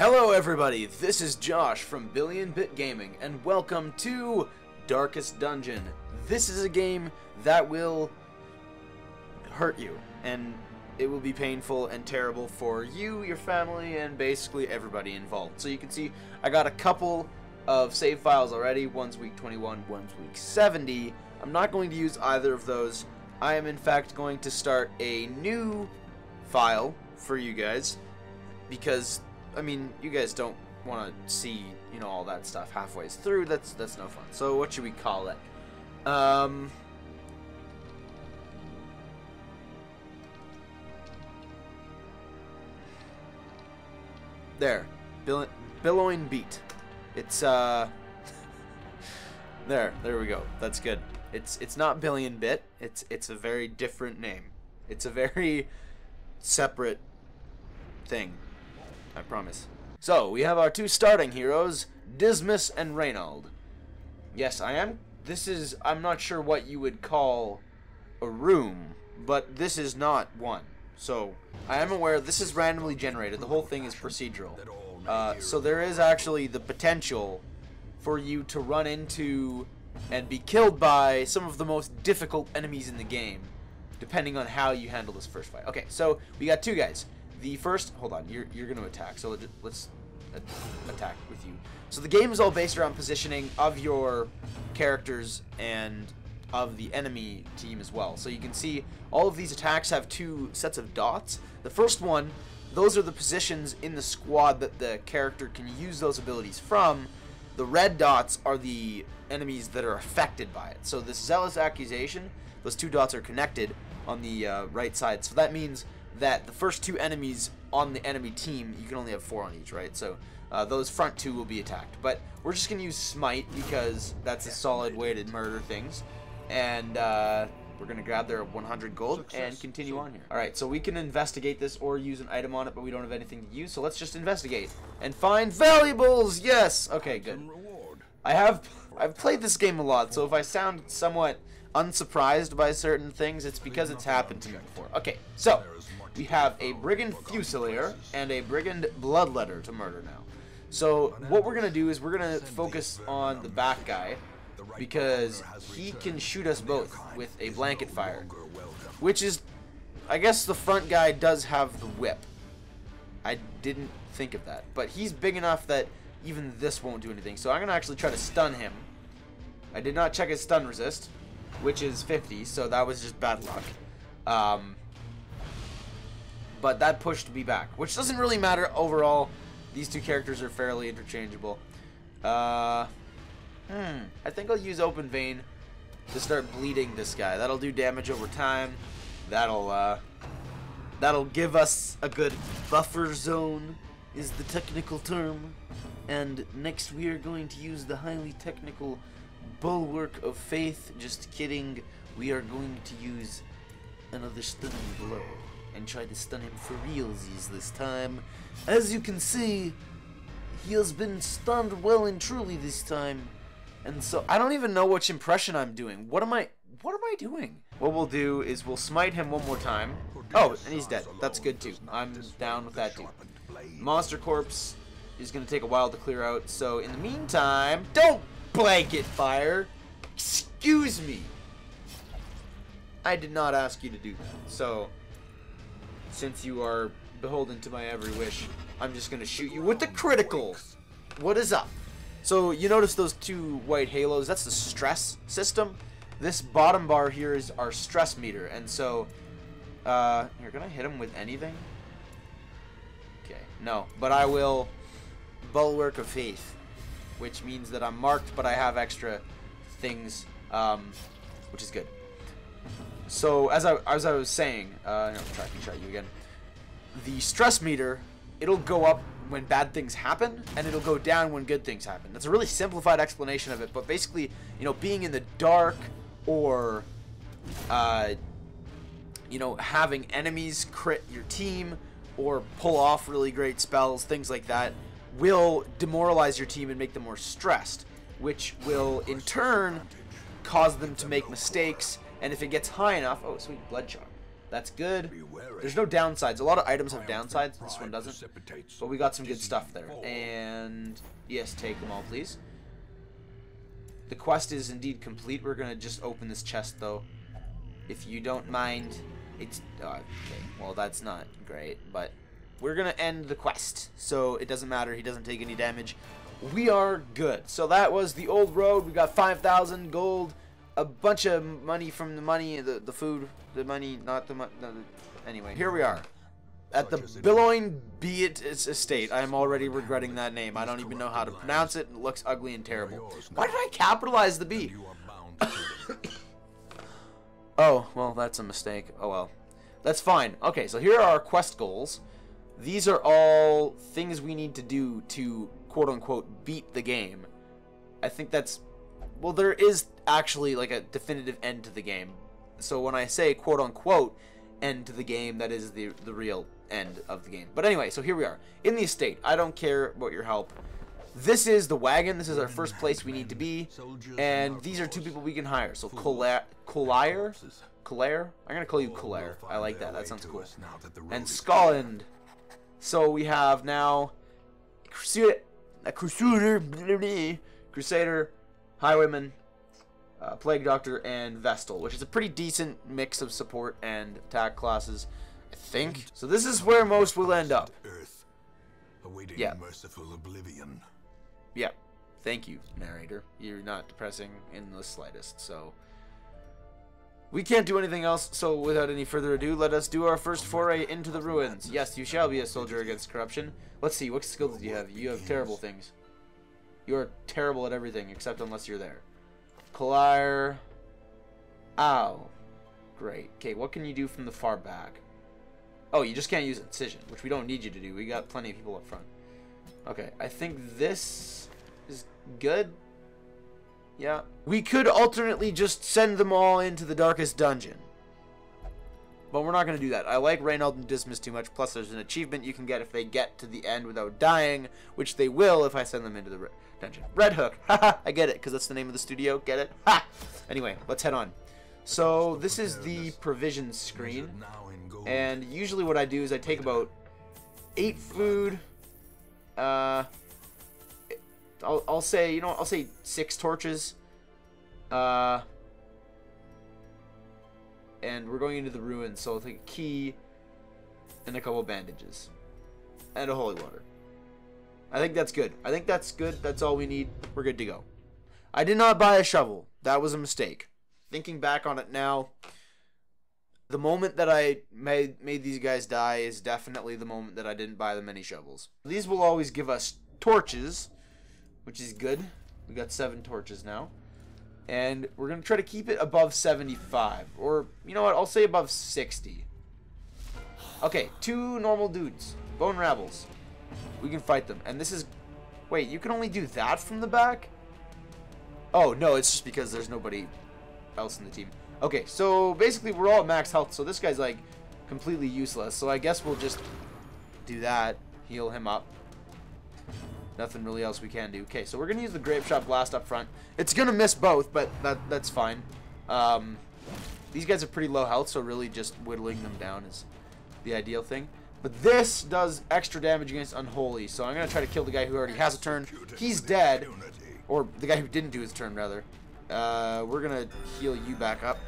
Hello everybody, this is Josh from Billion Bit Gaming, and welcome to Darkest Dungeon. This is a game that will hurt you, and it will be painful and terrible for you, your family, and basically everybody involved. So you can see I got a couple of save files already. One's week 21, one's week 70. I'm not going to use either of those. I am in fact going to start a new file for you guys, because I mean, you guys don't want to see, you know, all that stuff halfway through. That's no fun. So what should we call it? There, Billowing Beat. It's there we go. That's good. It's not Billion Bit. It's a very different name. It's a very separate thing, I promise. So we have our two starting heroes, Dismas and Reynold. Yes, I'm not sure what you would call a room, but this is not one. So I am aware this is randomly generated. The whole thing is procedural. So there is actually the potential for you to run into and be killed by some of the most difficult enemies in the game, depending on how you handle this first fight. Okay, so we got two guys. The first, hold on, you're going to attack, so let's attack with you. So the game is all based around positioning of your characters and of the enemy team as well. So you can see all of these attacks have two sets of dots. The first one, those are the positions in the squad that the character can use those abilities from. The red dots are the enemies that are affected by it. So this Zealous Accusation, those two dots are connected on the right side. So that means that the first two enemies on the enemy team, you can only have 4 on each, right? So those front two will be attacked. But we're just going to use Smite because that's a solid way to murder things. And we're going to grab their 100 gold and continue on here. Alright, so we can investigate this or use an item on it, but we don't have anything to use. So let's just investigate and find valuables! Yes! Okay, good. I've played this game a lot, so if I sound somewhat unsurprised by certain things, it's because it's happened to me before. Okay, so we have a Brigand Fusilier and a Brigand Bloodletter to murder now. So what we're going to do is we're going to focus on the back guy, because he can shoot us both with a blanket fire, which is, I guess the front guy does have the whip. I didn't think of that, but he's big enough that even this won't do anything. So I'm going to actually try to stun him. I did not check his stun resist, which is 50, so that was just bad luck. But that pushed me back, which doesn't really matter overall. These two characters are fairly interchangeable. I think I'll use Open Vein to start bleeding this guy. That'll do damage over time. That'll give us a good buffer zone, is the technical term. And next we are going to use the highly technical Bulwark of Faith. Just kidding. We are going to use another stunning blow and try to stun him for realsies this time. As you can see, he has been stunned well and truly this time. And so I don't even know which impression I'm doing. What am I doing? What we'll do is we'll smite him one more time. Oh, and he's dead. That's good too. I'm down with that too. Monster Corpse is going to take a while to clear out. So in the meantime, don't blanket fire. Excuse me. I did not ask you to do that. So since you are beholden to my every wish, I'm just going to shoot you with the critical. What is up? So you notice those two white halos, that's the stress system. This bottom bar here is our stress meter, and so you're gonna hit him with anything? Okay, no, but I will Bulwark of Faith, which means that I'm marked, but I have extra things, which is good. So as I was saying, no, tracking shot you again. The stress meter, it'll go up when bad things happen, and it'll go down when good things happen. That's a really simplified explanation of it, but basically, you know, being in the dark or, you know, having enemies crit your team or pull off really great spells, things like that, will demoralize your team and make them more stressed, which will in turn cause them to make mistakes, and if it gets high enough, oh sweet, blood shot. That's good. There's no downsides. A lot of items have downsides. This one doesn't. But we got some good stuff there. And yes, take them all, please. The quest is indeed complete. We're going to just open this chest, though. If you don't mind. It's... Oh, okay. Well, that's not great. But we're going to end the quest. So it doesn't matter. He doesn't take any damage. We are good. So that was the old road. We got 5,000 gold. A bunch of money from the money, the food, the money, not the money. No, anyway, here we are at the Billowing Beat Estate. I am already regretting that name. I don't even know how to pronounce it. It looks ugly and terrible. Why did I capitalize the B? Oh, well, that's a mistake. Oh, well. That's fine. Okay, so here are our quest goals. These are all things we need to do to, quote-unquote, beat the game. I think that's... Well, there is actually like a definitive end to the game. So when I say quote-unquote end to the game, that is the real end of the game. But anyway, so here we are. In the estate. I don't care about your help. This is the wagon. This is our first place we need to be. And these are 2 people we can hire. So Collier? I'm going to call you Collier. I like that. That sounds cool. And Scotland. So we have now a Crusader, Highwayman, Plague Doctor, and Vestal, which is a pretty decent mix of support and attack classes, I think. So this is where most will end up. Yeah. Merciful oblivion. Yeah. Thank you, narrator. You're not depressing in the slightest, so... We can't do anything else, so without any further ado, let us do our first foray into the ruins. Yes, you shall be a soldier against corruption. Let's see, what skills do you have? You have terrible things. You're terrible at everything, except unless you're there. Collier. Ow. Great. Okay, what can you do from the far back? Oh, you just can't use incision, which we don't need you to do. We got plenty of people up front. Okay, I think this is good. Yeah. We could alternately just send them all into the darkest dungeon. But we're not going to do that. I like Reynald and Dismas too much. Plus, there's an achievement you can get if they get to the end without dying, which they will if I send them into the dungeon. Red Hook. Haha, I get it, because that's the name of the studio. Get it? Ha! Anyway, let's head on. So, this is the provisions screen. And usually what I do is I take about 8 food. I'll say, I'll say 6 torches. And we're going into the ruins, so I'll take a key and a couple bandages. And a holy water. I think that's good. I think that's good. That's all we need. We're good to go. I did not buy a shovel. That was a mistake. Thinking back on it now, the moment that I made these guys die is definitely the moment that I didn't buy them any shovels. These will always give us torches, which is good. We got 7 torches now. And we're going to try to keep it above 75. Or, you know what, I'll say above 60. Okay, 2 normal dudes. Bone Rabbles. We can fight them. And this is... Wait, you can only do that from the back? Oh, no, it's just because there's nobody else in the team. Okay, so basically we're all at max health, so this guy's, like, completely useless. So I guess we'll just do that. Heal him up. Nothing really else we can do. Okay, so we're going to use the Grape Shot Blast up front. It's going to miss both, but that's fine. These guys are pretty low health, so really just whittling them down is the ideal thing. But this does extra damage against Unholy, so I'm going to try to kill the guy who already has a turn. He's dead. Or the guy who didn't do his turn, rather. We're going to heal you back up.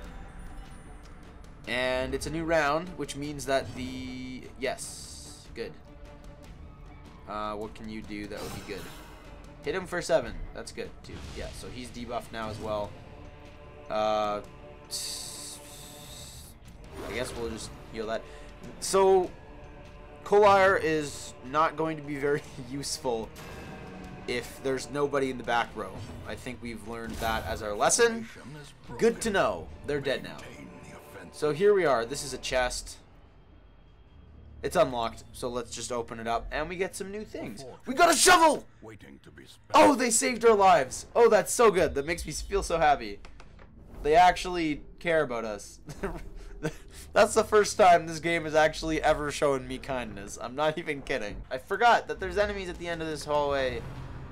And it's a new round, which means that the... Yes. Good. What can you do that would be good? Hit him for 7. That's good, too. Yeah, so he's debuffed now as well. I guess we'll just heal that. So, Collier is not going to be very useful if there's nobody in the back row. I think we've learned that as our lesson. Good to know. They're dead now. So here we are. This is a chest. It's unlocked, so let's just open it up, and we get some new things. We got a shovel! Oh, they saved our lives. Oh, that's so good. That makes me feel so happy. They actually care about us. That's the first time this game has actually ever shown me kindness. I'm not even kidding. I forgot that there's enemies at the end of this hallway.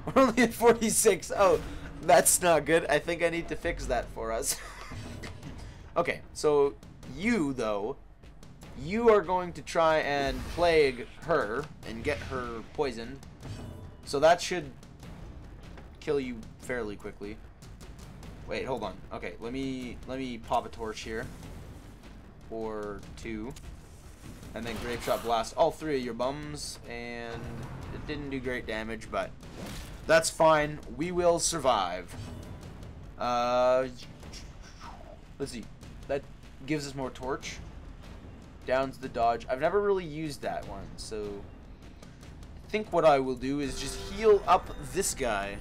We're only at 46. Oh, that's not good. I think I need to fix that for us. Okay, so you, though, You are going to try and plague her and get her poisoned. So that should kill you fairly quickly. Wait, hold on. Okay, let me pop a torch here. Or 2. And then Grave Shot Blast all 3 of your bums. And it didn't do great damage, but that's fine. We will survive. Let's see. That gives us more torch. Down to the dodge. I've never really used that one, so I think what I will do is just heal up this guy.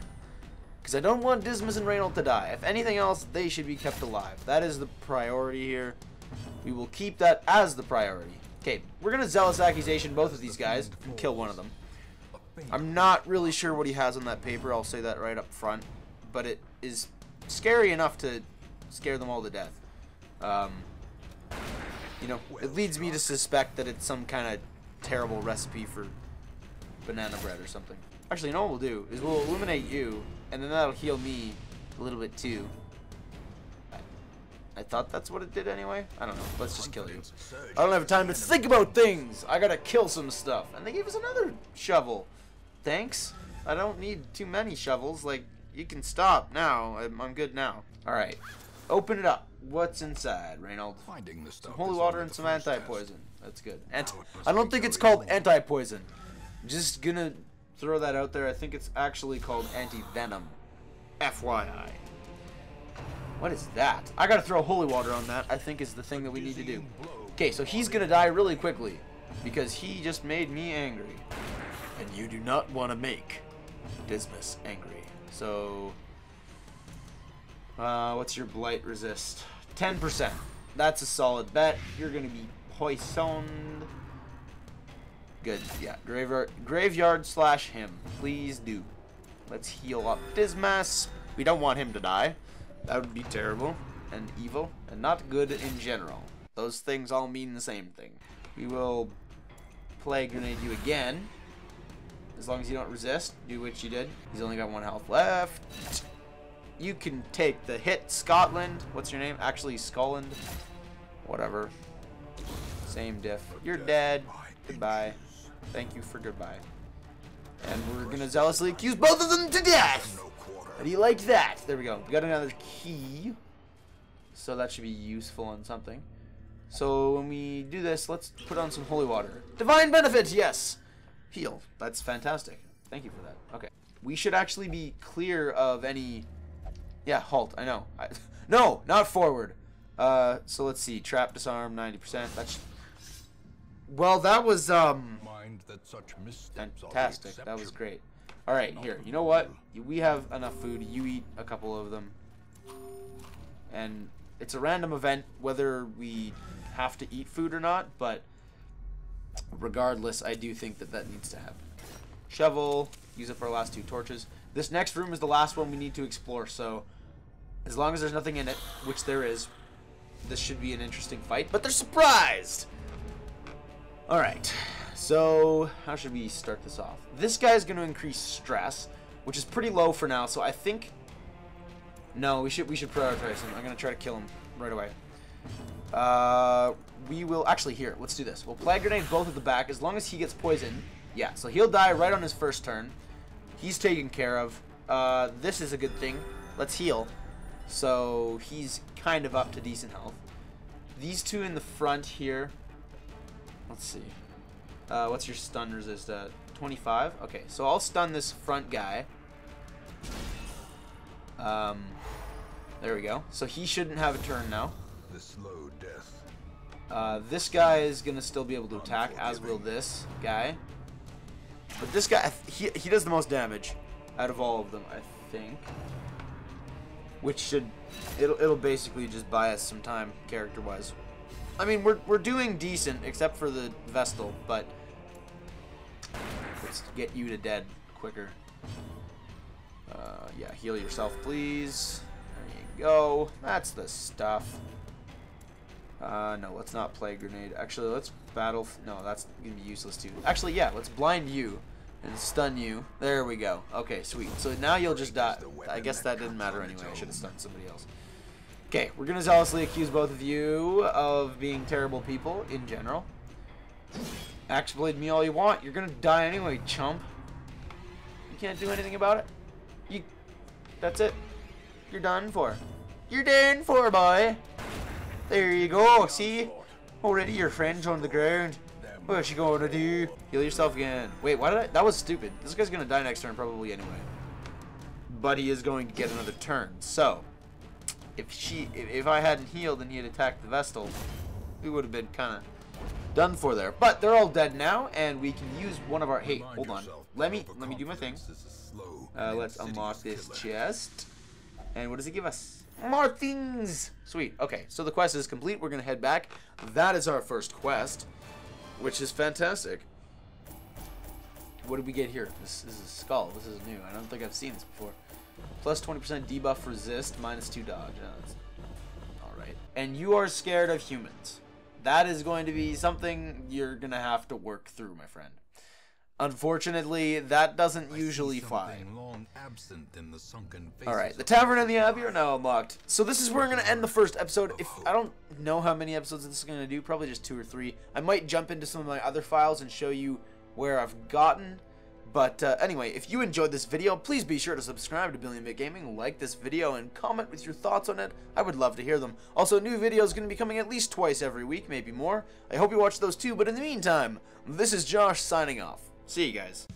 Because I don't want Dismas and Reynold to die. If anything else, they should be kept alive. That is the priority here. We will keep that as the priority. Okay, we're going to Zealous Accusation both of these guys and kill one of them. I'm not really sure what he has on that paper. I'll say that right up front. But it is scary enough to scare them all to death. You know, it leads me to suspect that it's some kind of terrible recipe for banana bread or something. Actually, you know what we'll do is we'll eliminate you, and then that'll heal me a little bit too. I thought that's what it did anyway. I don't know. Let's just kill you. I don't have time to think about things. I gotta kill some stuff. And they gave us another shovel. Thanks. I don't need too many shovels. Like, you can stop now. I'm good now. All right. Open it up. What's inside, Reynold? Some holy water and some anti-poison. That's good. I don't think it's called anti-poison. Just gonna throw that out there. I think it's actually called anti-venom. FYI. What is that? I gotta throw holy water on that, I think is the thing that we need to do. Okay, so he's gonna die really quickly because he just made me angry. And you do not want to make Dismas angry. So, what's your blight resist? 10%. That's a solid bet. You're gonna be poisoned. Good, yeah. Graveyard slash him. Please do. Let's heal up Dismas. We don't want him to die. That would be terrible and evil and not good in general. Those things all mean the same thing. We will Plague Grenade you again. As long as you don't resist, do what you did. He's only got 1 health left. You can take the hit, Scotland. What's your name? Actually, Scotland. Whatever. Same diff. You're dead. Goodbye. Thank you for goodbye. And we're gonna zealously accuse both of them to death. How do you like that? There we go. We got another key. So that should be useful on something. So when we do this, let's put on some holy water. Divine benefit, yes. Heal. That's fantastic. Thank you for that. Okay. We should actually be clear of any... Yeah, halt. I know. No, not forward. So let's see. Trap, disarm, 90%. That's... Well, that was, fantastic. That was great. Alright, here. You know what? We have enough food. You eat a couple of them. And it's a random event whether we have to eat food or not, but regardless, I do think that that needs to happen. Shovel. Use up our last 2 torches. This next room is the last one we need to explore, so as long as there's nothing in it, which there is, this should be an interesting fight, but they're surprised! Alright, so how should we start this off? This guy's going to increase stress, which is pretty low for now, so I think... No, we should prioritize him. I'm going to try to kill him right away. We will... Actually, here, let's do this. We'll Plague Grenade both at the back, as long as he gets poisoned. Yeah, so he'll die right on his first turn. He's taken care of. This is a good thing. Let's heal. So he's kind of up to decent health. These 2 in the front here... Let's see. What's your stun resist at? 25? Okay, so I'll stun this front guy. There we go. So he shouldn't have a turn now. The slow death. This guy is gonna still be able to attack, as will this guy. But this guy, he does the most damage out of all of them, I think. Which should, it'll basically just buy us some time character-wise. I mean, we're doing decent, except for the Vestal, but let's get you to dead quicker. Yeah, heal yourself, please. There you go. That's the stuff. No, let's not Plague Grenade. Actually, let's battle. No, that's gonna be useless too. Actually, yeah, let's blind you and stun you. There we go. Okay, sweet. So now you'll just die. I guess that didn't matter anyway. I should have stunned somebody else. Okay, we're gonna zealously accuse both of you of being terrible people in general. Axe blade me all you want. You're gonna die anyway, chump. You can't do anything about it. That's it. You're done for. You're done for, boy. There you go. See? Already your friend's on the ground. What's she gonna do? Heal yourself again. Wait, why did I? That was stupid. This guy's gonna die next turn probably anyway. But he is going to get another turn. So, if I hadn't healed and he had attacked the Vestal, we would have been kind of done for there. But they're all dead now, and we can use one of our. Hey, hold on. Let me do my thing. Let's unlock this chest. And what does it give us? More things. Sweet. Okay, so the quest is complete. We're gonna head back. That is our first quest, which is fantastic. What did we get here? This is a skull. This is new. I don't think I've seen this before. Plus 20% debuff resist, minus 2 dodge. Alright. And you are scared of humans. That is going to be something you're going to have to work through, my friend. Unfortunately, that doesn't usually fly. Alright, the Tavern and the Abbey are now unlocked. So this is where I'm going to end the first episode. I don't know how many episodes this is going to do, probably just 2 or 3. I might jump into some of my other files and show you where I've gotten. But anyway, if you enjoyed this video, please be sure to subscribe to Billion Bit Gaming, like this video, and comment with your thoughts on it. I would love to hear them. Also, new videos are going to be coming at least twice every week, maybe more. I hope you watch those too, but in the meantime, this is Josh signing off. See you guys.